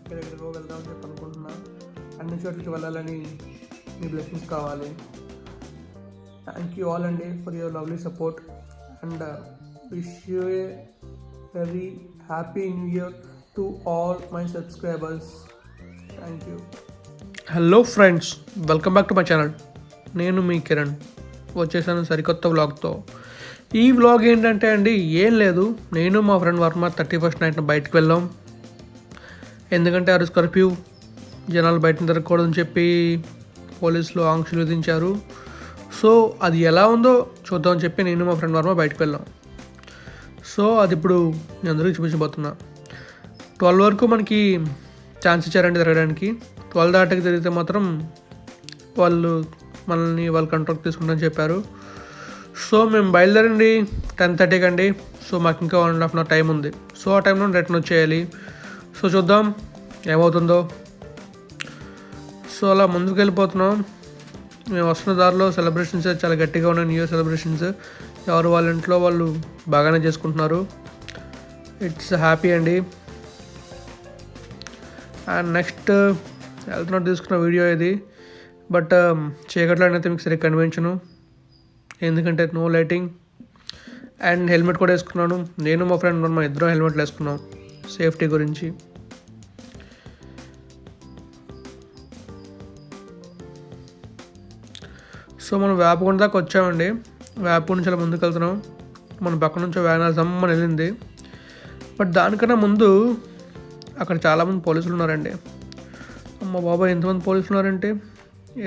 ఎక్కడెక్కడికో వెళ్దామని చెప్పి అనుకుంటున్నా. అన్ని చోట్లకి వెళ్ళాలని మీ బ్లెస్సింగ్స్ కావాలి. థ్యాంక్ యూ ఆల్ అండి for your lovely support and wish you a very happy new year to all my subscribers. Thank you. Hello friends, welcome back to my channel. నేను మీ కిరణ్ వచ్చేసాను సరికొత్త వ్లాగ్తో. ఈ వ్లాగ్ ఏంటంటే అండి, ఏం లేదు, నేను మా ఫ్రెండ్ వర్మ 31st నైట్న బయటకు వెళ్ళాం. ఎందుకంటే ఆ రోజు కర్ఫ్యూ, జనాలు బయట తిరగకూడదని చెప్పి పోలీసులు ఆంక్షలు విధించారు. సో అది ఎలా ఉందో చూద్దామని చెప్పి నేను మా ఫ్రెండ్ వర్మ బయటకు వెళ్ళాం. సో అది ఇప్పుడు నేను అందరికీ చూపించబోతున్నా. 12 వరకు మనకి ఛాన్స్ ఇచ్చారండి తిరగడానికి. 12 దాటికి తిరిగితే మాత్రం వాళ్ళు మనల్ని వాళ్ళ కంట్రోల్కి తీసుకుంటారని చెప్పారు. సో మేము బయలుదేరండి 10:30కి అండి. సో మాకు ఇంకా 1.5 hour టైం ఉంది. సో ఆ టైంలో రిటర్న్ వచ్చేయాలి. సో చూద్దాం ఏమవుతుందో. సో అలా ముందుకు వెళ్ళిపోతున్నాం. మేము వస్తున్న దారిలో సెలబ్రేషన్స్ చాలా గట్టిగా ఉన్నాయి. న్యూ ఇయర్ సెలబ్రేషన్స్ ఎవరు వాళ్ళ ఇంట్లో వాళ్ళు బాగానే చేసుకుంటున్నారు. ఇట్స్ హ్యాపీ అండి. అండ్ నెక్స్ట్ వెళ్తున్నట్టు తీసుకున్న వీడియో ఇది. బట్ చీకట్లో అయితే మీకు సరిగ్గా కనిపించను, ఎందుకంటే నో లైటింగ్. అండ్ హెల్మెట్ కూడా వేసుకున్నాను. నేను మా ఫ్రెండ్ మా ఇద్దరం హెల్మెట్లు వేసుకున్నాం సేఫ్టీ గురించి. సో మనం వేపకొండ దాకా వచ్చామండి. వేపకొండ నుంచి అలా ముందుకు వెళ్తున్నాం. మన పక్క నుంచి వ్యాన్ జమ్మని వెళ్ళింది. బట్ దానికన్నా ముందు అక్కడ చాలామంది పోలీసులు ఉన్నారండి. అమ్మ బాబాయ్, ఎంతమంది పోలీసులు ఉన్నారంటే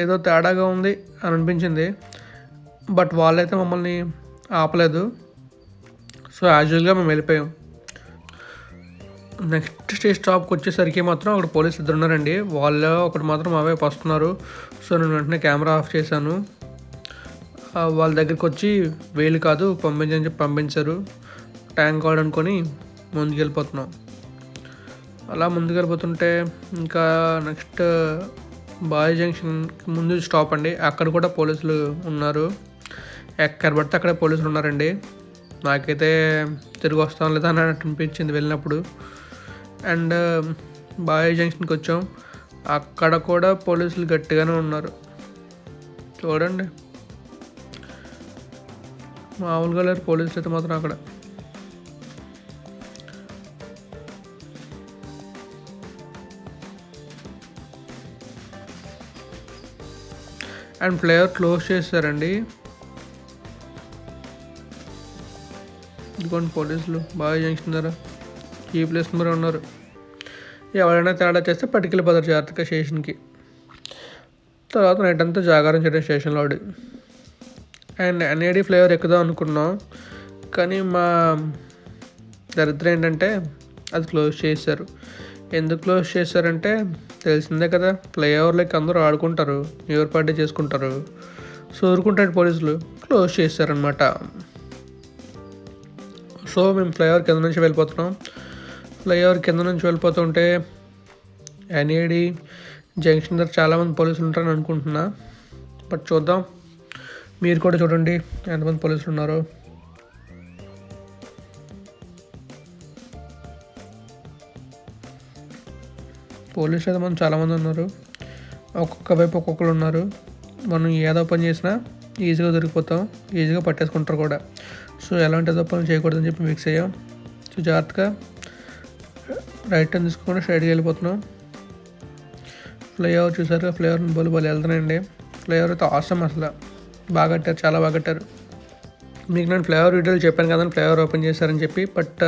ఏదో తేడాగా ఉంది అని అనిపించింది. బట్ వాళ్ళైతే మమ్మల్ని ఆపలేదు. సో యాజువల్గా మేము వెళ్ళిపోయాం. నెక్స్ట్ స్టాప్కి వచ్చేసరికి మాత్రం అక్కడ పోలీసులు ఇద్దరు ఉన్నారండి. వాళ్ళు ఒకటి మాత్రం అవే వస్తున్నారు. సో నేను వెంటనే కెమెరా ఆఫ్ చేశాను. వాళ్ళ దగ్గరికి వచ్చి వేలు కాదు పంపించని చెప్పి పంపించారు. ట్యాంక్ కార్డ్ అనుకొని ముందుకు వెళ్ళిపోతున్నాం. అలా ముందుకు వెళ్ళిపోతుంటే ఇంకా నెక్స్ట్ బాయ్ జంక్షన్ ముందు స్టాప్ అండి. అక్కడ కూడా పోలీసులు ఉన్నారు. ఎక్కడ పడితే అక్కడే పోలీసులు ఉన్నారండి. నాకైతే తిరిగి వస్తాం లేదా అని అనిపించింది వెళ్ళినప్పుడు. అండ్ బాయ్ జంక్షన్కి వచ్చాం. అక్కడ కూడా పోలీసులు గట్టిగానే ఉన్నారు. చూడండి, మామూలుగా లేరు పోలీసులు అయితే మాత్రం అక్కడ. అండ్ ఫ్లైఓవర్ క్లోజ్ చేశారండి. ఇదిగోండి పోలీసులు బాగా జంక్షన్ దగ్గర ఈ ప్లేస్ నెంబర్ ఉన్నారు. ఎవరైనా తేడా చేస్తే పట్టుకెళ్ళిపోతారు జాగ్రత్తగా స్టేషన్కి. తర్వాత నైట్ అంతా జాగారం చేయడం స్టేషన్లో. అండ్ ఎన్ఏడి ఫ్లైఓవర్ ఎక్కుదాం అనుకున్నాం, కానీ మా దరిద్రం ఏంటంటే అది క్లోజ్ చేశారు. ఎందుకు క్లోజ్ చేశారంటే తెలిసిందే కదా, ఫ్లైఓవర్లోకి అందరూ ఆడుకుంటారు, న్యూ ఇయర్ పార్టీ చేసుకుంటారు. సో ఊరుకుంటాడు పోలీసులు, క్లోజ్ చేశారనమాట. సో మేము ఫ్లైఓవర్ కింద నుంచి వెళ్ళిపోతున్నాం. ఫ్లైఓవర్ కింద నుంచి వెళ్ళిపోతుంటే ఎన్ఏడి జంక్షన్ దగ్గర చాలామంది పోలీసులు ఉంటారని అనుకుంటున్నా. బట్ చూద్దాం, మీరు కూడా చూడండి ఎంతమంది పోలీసులు ఉన్నారో. పోలీసులు అయితే మనం చాలామంది ఉన్నారు. ఒక్కొక్క వైపు ఒక్కొక్కరు ఉన్నారు. మనం ఏదో పని చేసినా ఈజీగా దొరికిపోతాం, ఈజీగా పట్టేసుకుంటారు కూడా. సో ఎలాంటి ఏదో పని చేయకూడదని చెప్పి మిక్స్ అయ్యాం. సో జాగ్రత్తగా రైట్ టర్న్ తీసుకోకుండా స్ట్రైట్గా వెళ్ళిపోతున్నాం. ఫ్లైఓవర్ చూసారుగా, ఫ్లైఓవర్ బలు వెళ్తున్నాయండి. ఫ్లైఓవర్ అయితే అవసరం, అసలు బాగా కట్టారు, చాలా బాగా కట్టారు. మీకు నేను ఫ్లైఓవర్ వీడియోలు చెప్పాను కదండి ఫ్లైఓవర్ ఓపెన్ చేశారని చెప్పి. బట్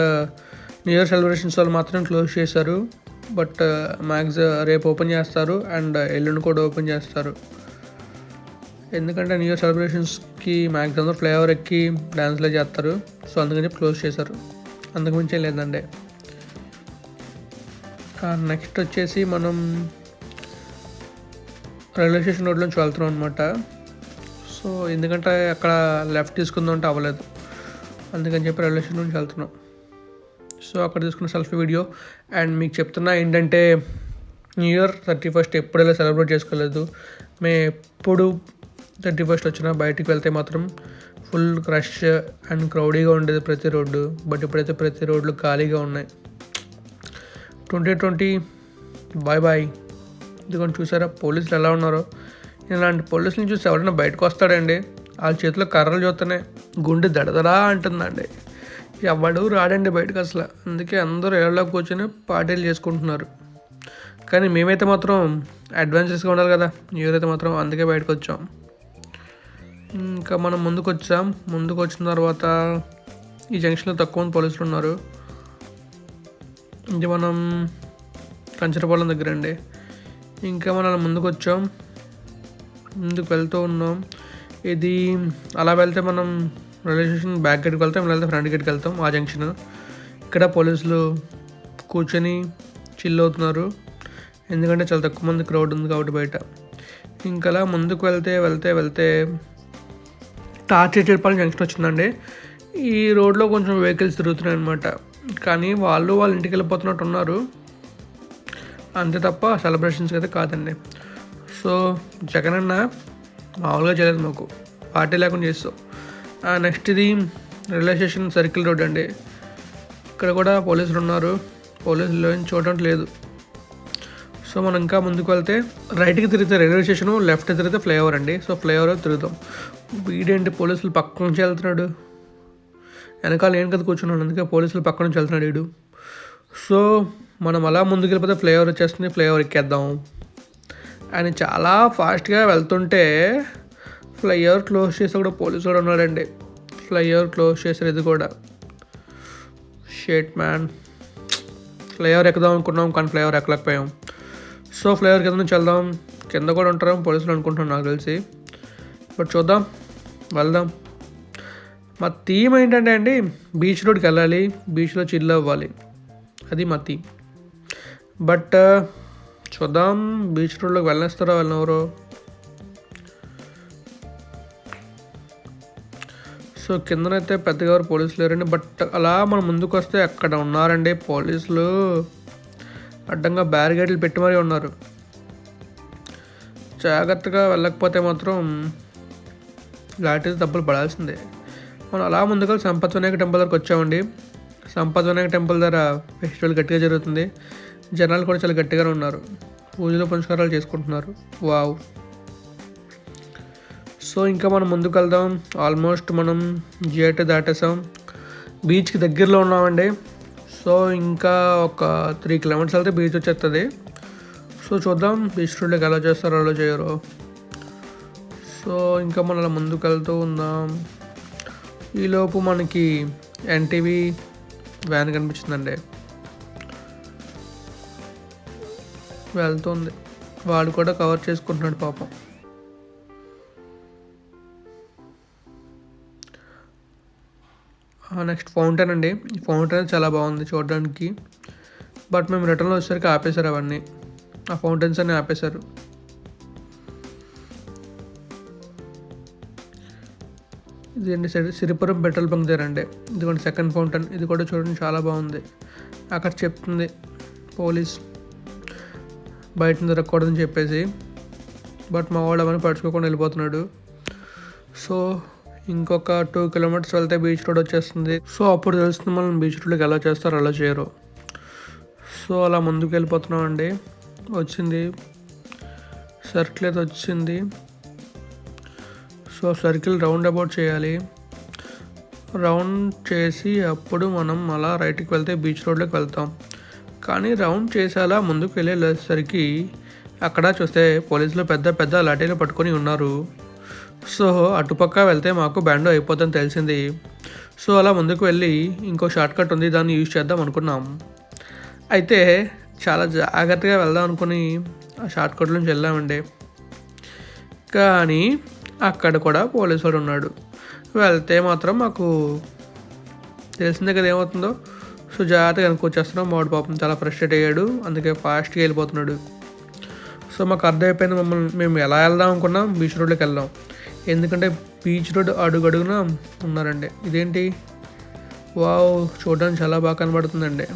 న్యూ ఇయర్ సెలబ్రేషన్స్ వాళ్ళు మాత్రం క్లోజ్ చేశారు. బట్ రేపు ఓపెన్ చేస్తారు అండ్ ఎల్లుండి కూడా ఓపెన్ చేస్తారు. ఎందుకంటే న్యూ ఇయర్ సెలబ్రేషన్స్కి మ్యాక్సిమం ఫ్లైఓవర్ ఎక్కి డ్యాన్స్లే చేస్తారు. సో అందుకని చెప్పి క్లోజ్ చేశారు, అంతకుమించి లేదండి. నెక్స్ట్ వచ్చేసి మనం రైల్వే స్టేషన్ రోడ్ నుంచి వెళ్తున్నాం అనమాట. సో ఎందుకంటే అక్కడ లెఫ్ట్ తీసుకుందాం అంటే అవ్వలేదు, అందుకని చెప్పి రైల్వే స్టేషన్ నుంచి వెళ్తున్నాం. సో అక్కడ తీసుకున్న సెల్ఫీ వీడియో. అండ్ మీకు చెప్తున్నా ఏంటంటే న్యూ ఇయర్ 31st ఎప్పుడైనా సెలబ్రేట్ చేసుకోలేదు. మేము ఎప్పుడు 31st వచ్చినా బయటికి వెళ్తే మాత్రం ఫుల్ రష్ అండ్ క్రౌడీగా ఉండేది ప్రతి రోడ్డు. బట్ ఇప్పుడైతే ప్రతి రోడ్లు ఖాళీగా ఉన్నాయి. 2020 బాయ్ బాయ్. ఇదిగోండి చూసారా పోలీసులు ఎలా ఉన్నారో. ఇలాంటి పోలీసులను చూసి ఎవరైనా బయటకు వస్తాడండి, వాళ్ళ చేతిలో కర్రలు చూస్తేనే గుండె దడదడా అంటుందండి. ఎవడు రాడండి బయటకు అసలు. అందుకే అందరూ ఏళ్ళలో కూర్చొని పార్టీలు చేసుకుంటున్నారు. కానీ మేమైతే మాత్రం అడ్వెంచరస్గా ఉండాలి కదా, న్యూ ఇయర్ అయితే మాత్రం, అందుకే బయటకు వచ్చాం. ఇంకా మనం ముందుకు వచ్చిన తర్వాత ఈ జంక్షన్లో తక్కువ మంది పోలీసులు ఉన్నారు. ఇది మనం కంచరపాలెం దగ్గర అండి. ఇంకా మనం ముందుకు వెళ్తూ ఉన్నాం. ఇది అలా వెళ్తే మనం రైల్వే స్టేషన్ బ్యాక్ గేట్కి వెళ్తాం, వెళ్తే ఫ్రంట్ గేట్కి వెళ్తాం. ఆ జంక్షన్ ఇక్కడ పోలీసులు కూర్చొని చిల్ అవుతున్నారు, ఎందుకంటే చాలా తక్కువ మంది క్రౌడ్ ఉంది కాబట్టి బయట. ఇంకా అలా ముందుకు వెళ్తే తాచేటిపాలెం జంక్షన్ వచ్చిందండి. ఈ రోడ్లో కొంచెం వెహికల్స్ తిరుగుతున్నాయి అనమాట, కానీ వాళ్ళ ఇంటికి వెళ్ళిపోతున్నట్టు ఉన్నారు, అంతే తప్ప సెలబ్రేషన్స్ అయితే కాదండి. సో జగన్ అన్న మామూలుగా చేయలేదు, మాకు పార్టీ లేకుండా చేస్తాం. నెక్స్ట్ ఇది రైల్వే స్టేషన్ సర్కిల్ రోడ్ అండి. ఇక్కడ కూడా పోలీసులు ఉన్నారు, పోలీసులు చూడటం లేదు. సో మనం ఇంకా ముందుకు వెళ్తే రైట్కి తిరిగితే రైల్వే స్టేషను, లెఫ్ట్ తిరిగితే ఫ్లైఓవర్ అండి. సో ఫ్లైఓవర్ తిరుగుతాం. వీడేంటి పోలీసులు పక్క నుంచి వెళ్తున్నాడు, వెనకాల ఏం కదా కూర్చున్నాడు, అందుకే పోలీసులు పక్క నుంచి వెళ్తున్నాడు వీడు. సో మనం అలా ముందుకు వెళ్ళిపోతే ఫ్లైఓవర్ వచ్చేస్తుంది, ఫ్లైఓవర్ ఎక్కేద్దాం. ఆయన చాలా ఫాస్ట్గా వెళ్తుంటే ఫ్లైఓవర్ క్లోజ్ చేసి కూడా పోలీసు కూడా ఉన్నాడండి. ఫ్లైఓవర్ క్లోజ్ చేశారు, ఇది కూడా షేట్ మ్యాన్. ఫ్లైఓవర్ ఎక్కుదాం అనుకున్నాం కానీ ఫ్లైఓవర్ ఎక్కలేకపోయాం. సో ఫ్లైఓవర్ కింద నుంచి వెళ్దాం, కింద కూడా ఉంటారు పోలీసులు అనుకుంటున్నాను నాకు తెలిసి, బట్ చూద్దాం, వెళ్దాం. మా థీమ్ ఏంటంటే అండి, బీచ్ రోడ్కి వెళ్ళాలి, బీచ్లో చిల్ అవ్వాలి, అది మా థీమ్. బట్ చూద్దాం బీచ్ రోడ్లోకి వెళ్ళేస్తారో వెళ్ళినవరో. సో కిందనైతే పెద్దగా పోలీసులు లేరండి, బట్ అలా మనం ముందుకు వస్తే అక్కడ ఉన్నారండి పోలీసులు, అడ్డంగా బ్యారిగేడ్లు పెట్టి మరీ ఉన్నారు. జాగ్రత్తగా వెళ్ళకపోతే మాత్రం లాంటిది దెబ్బలు పడాల్సిందే. మనం అలా ముందుగా సంపత్ వినాయక టెంపుల్ దగ్గరకు వచ్చామండి. సంపత్ వినాయక టెంపుల్ దగ్గర ఫెస్టివల్ గట్టిగా జరుగుతుంది, జనాలు కూడా చాలా గట్టిగానే ఉన్నారు, పూజలు పునస్కారాలు చేసుకుంటున్నారు. వావ్. సో ఇంకా మనం ముందుకు వెళ్దాం. ఆల్మోస్ట్ మనం జిఐటీ దాటేసాం, బీచ్కి దగ్గరలో ఉన్నామండి. సో ఇంకా ఒక 3 కిలోమీటర్స్ వెళ్తే బీచ్ వచ్చేస్తుంది. సో చూద్దాం బీచ్ రోడ్లోకి ఎలా చేస్తారో అలా చేయరు. సో ఇంకా మనం అలా ముందుకు వెళ్తూ ఉందాం. ఈలోపు మనకి ఎన్టీవీ వ్యాన్ కనిపించిందండి, వెళ్తుంది. వాడు కూడా కవర్ చేసుకుంటున్నాడు పాపం. నెక్స్ట్ ఫౌంటైన్ అండి. ఈ ఫౌంటైన్ చాలా బాగుంది చూడడానికి, బట్ మేము రిటర్న్లో వచ్చేసరికి ఆపేశారు అవన్నీ, ఆ ఫౌంటైన్స్ అన్నీ ఆపేశారు. ఇది అండి సిరిపురం పెట్రోల్ బంక్ దగ్గర అండి. ఇదిగోండి సెకండ్ ఫౌంటైన్, ఇది కూడా చూడండి చాలా బాగుంది. అక్కడ చెప్తుంది పోలీస్ బయట తిరగకూడదని చెప్పేసి, బట్ మా వాడు అవన్నీ పడుచుకోకుండా వెళ్ళిపోతున్నాడు. సో ఇంకొక 2 కిలోమీటర్స్ వెళ్తే బీచ్ రోడ్ వచ్చేస్తుంది. సో అప్పుడు తెలుస్తుంది మనం బీచ్ రోడ్లోకి ఎలా చేస్తారో అలా చేయరు. సో అలా ముందుకు వెళ్ళిపోతున్నాం అండి. వచ్చింది సర్కిల్ అయితే వచ్చింది. సో సర్కిల్ రౌండ్ అబౌట్ చేయాలి, రౌండ్ చేసి అప్పుడు మనం అలా రైట్కి వెళ్తే బీచ్ రోడ్లోకి వెళ్తాం. కానీ రౌండ్ చేసి అలా ముందుకు వెళ్ళేసరికి అక్కడ చూస్తే పోలీసులు పెద్ద పెద్ద లాఠీలు పట్టుకొని ఉన్నారు. సో అటుపక్క వెళ్తే మాకు బ్యాండ్ అయిపోతుందని తెలిసింది. సో అలా ముందుకు వెళ్ళి ఇంకో షార్ట్ కట్ ఉంది, దాన్ని యూజ్ చేద్దాం అనుకున్నాం. అయితే చాలా జాగ్రత్తగా వెళ్దాం అనుకుని ఆ షార్ట్ కట్ నుంచి వెళ్ళామండి. కానీ అక్కడ కూడా పోలీసు వాడు ఉన్నాడు. వెళ్తే మాత్రం మాకు తెలిసిందే కదా ఏమవుతుందో. సో జాగ్రత్తగా వెనకొచ్చేస్తున్నాం. వాడు పాపం చాలా ఫ్రస్ట్రేట్ అయ్యాడు, అందుకే ఫాస్ట్గా వెళ్ళిపోతున్నాడు. సో మాకు అర్థమైపోయింది మేము ఎలా వెళ్దాం అనుకున్నాం, బీచ్ రోడ్లోకి వెళ్దాం. ఎందుకంటే బీచ్ రోడ్ అడుగడుగున ఉన్నారండి. ఇదేంటి, వావ్, చూడడానికి చాలా బాగా కనబడుతుందండి.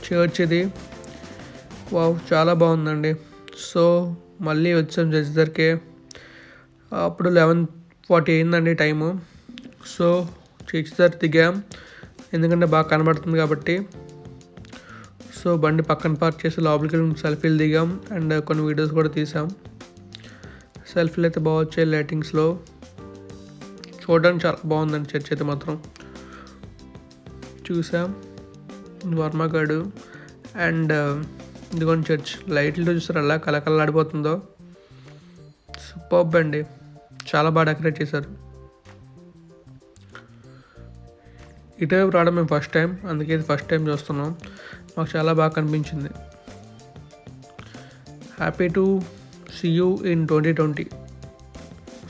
చర్చ్ ఇది, వావ్ చాలా బాగుందండి. సో మళ్ళీ వచ్చాం జడ్జి దగ్గరికి. అప్పుడు 11:40 అయిందండి టైము. సో చర్చ్ దగ్గర దిగాం, ఎందుకంటే బాగా కనబడుతుంది కాబట్టి. సో బండి పక్కన పార్క్ చేసి లోపలికి వెళ్ళి సెల్ఫీలు దిగాం అండ్ కొన్ని వీడియోస్ కూడా తీసాం. సెల్ఫీలు అయితే బాగా వచ్చాయి లైటింగ్స్లో. చూడడానికి చాలా బాగుందండి చర్చ్ అయితే మాత్రం. చూసాం వర్మగాడు అండ్ ఇదిగోండి చర్చ్. లైట్లు చూస్తారు అలా కలకలాడిపోతుందో. సూపర్బ్ అండి, చాలా బాగా డెకరేట్ చేశారు. ఇటువైపు రావడం మేము ఫస్ట్ టైం, అందుకే ఇది ఫస్ట్ టైం చూస్తున్నాం. మాకు చాలా బాగా కనిపించింది. Happy to see you in 2020.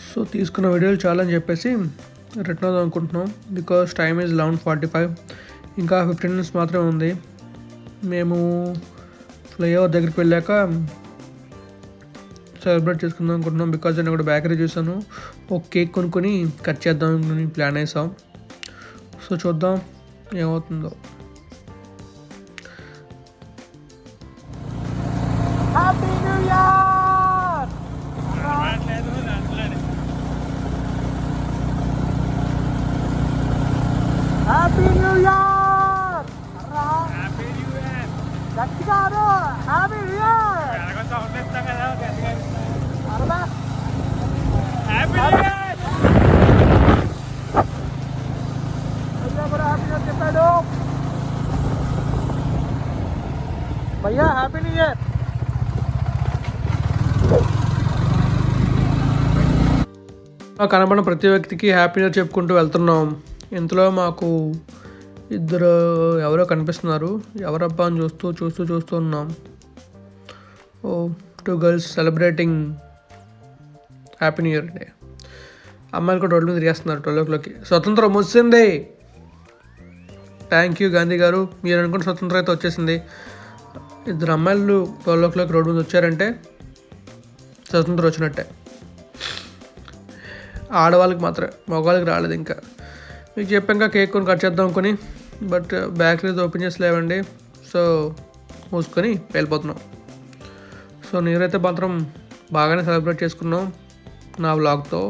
So తీసుకున్న వీడియోలు చాలా అని చెప్పేసి రిటర్న్ అవుదాం అనుకుంటున్నాం. Because time is 11:45. ఇంకా 15 minutes మాత్రమే ఉంది. మేము ఫ్లైఓవర్ దగ్గరికి వెళ్ళాక సెలబ్రేట్ చేసుకుందాం అనుకుంటున్నాం. బికాజ్ నేను కూడా బేకరీ చూసాను, ఒక కేక్ కొనుక్కొని కట్ చేద్దాం అనుకుని ప్లాన్ వేసాం. సో చూద్దాం ఏమవుతుందో. Happy new year. Happy new year. Happy new year. గట్టిగా happy new year. Happy new year. చెప్పాడు భయ్యా హ్యాపీ న్యూ ఇయర్. కనబడిన ప్రతి వ్యక్తికి హ్యాపీ న్యూ ఇయర్ చెప్పుకుంటూ వెళ్తున్నాం. ఇంతలో మాకు ఇద్దరు ఎవరో కనిపిస్తున్నారు. ఎవరబ్బా అని చూస్తూ ఉన్నాం. ఓ 2 girls celebrating happy new year day. అమ్మాయిలు కూడా రోడ్ల మీద తిరిగేస్తున్నారు 12 o'clock. స్వతంత్రం వచ్చింది. థ్యాంక్ యూ గాంధీ గారు, మీరు అనుకున్న స్వతంత్రం అయితే వచ్చేసింది. ఇద్దరు అమ్మాయిలు 12 o'clock రోడ్డు మీద వచ్చారంటే స్వతంత్రం వచ్చినట్టే. ఆడవాళ్ళకి మాత్రమే, మగవాళ్ళకి రాలేదు. ఇంకా మీకు చెప్పాక కేక్ కొని కట్ చేద్దాం అనుకుని, బట్ బేకరీ ఓపెన్ చేసి లేవండి. సో మూసుకొని వెళ్ళిపోతున్నాం. సో నేనైతే మాత్రం బాగానే సెలబ్రేట్ చేసుకున్నాం నా వ్లాగ్తో.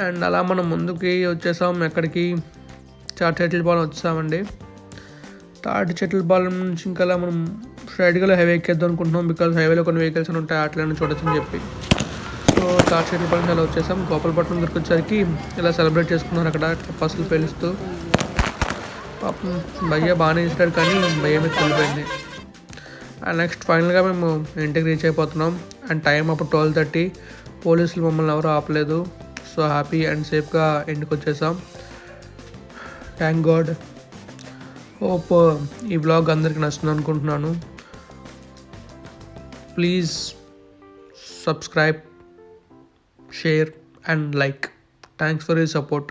అండ్ అలా మనం ముందుకి వచ్చేసాం. ఎక్కడికి తాటి చెట్లపాలెం వచ్చేసామండి. తాటి చెట్లపాలెం నుంచి ఇంకా మనం స్ట్రైట్గా హైవే ఎక్కేద్దాం అనుకుంటున్నాం. బికాజ్ హైవేలో కొన్ని వెహికల్స్ ఉంటాయి, అట్లనే చూడొచ్చని చెప్పి. సో తాటి చెట్లపాలెం అలా వచ్చేసాం. గోపాలపట్నం దగ్గరికి వచ్చేసరికి ఇలా సెలబ్రేట్ చేసుకున్నారు అక్కడ టపాసులు పేలుస్తూ. పాపం భయ్య బాగానే ఇస్తాడు, కానీ భయ్య మీద వెళ్ళిపోయింది. అండ్ నెక్స్ట్ ఫైనల్గా మేము ఇంటికి రీచ్ అయిపోతున్నాం. అండ్ టైం అప్పుడు 12:30. పోలీసులు మమ్మల్ని ఎవరు ఆపలేదు. సో హ్యాపీ అండ్ సేఫ్గా ఇంటికి వచ్చేసాం. Thank God. హోప్ ఈ వ్లాగ్ అందరికీ నచ్చుతుంది అనుకుంటున్నాను. Please subscribe, share and like. Thanks for your support.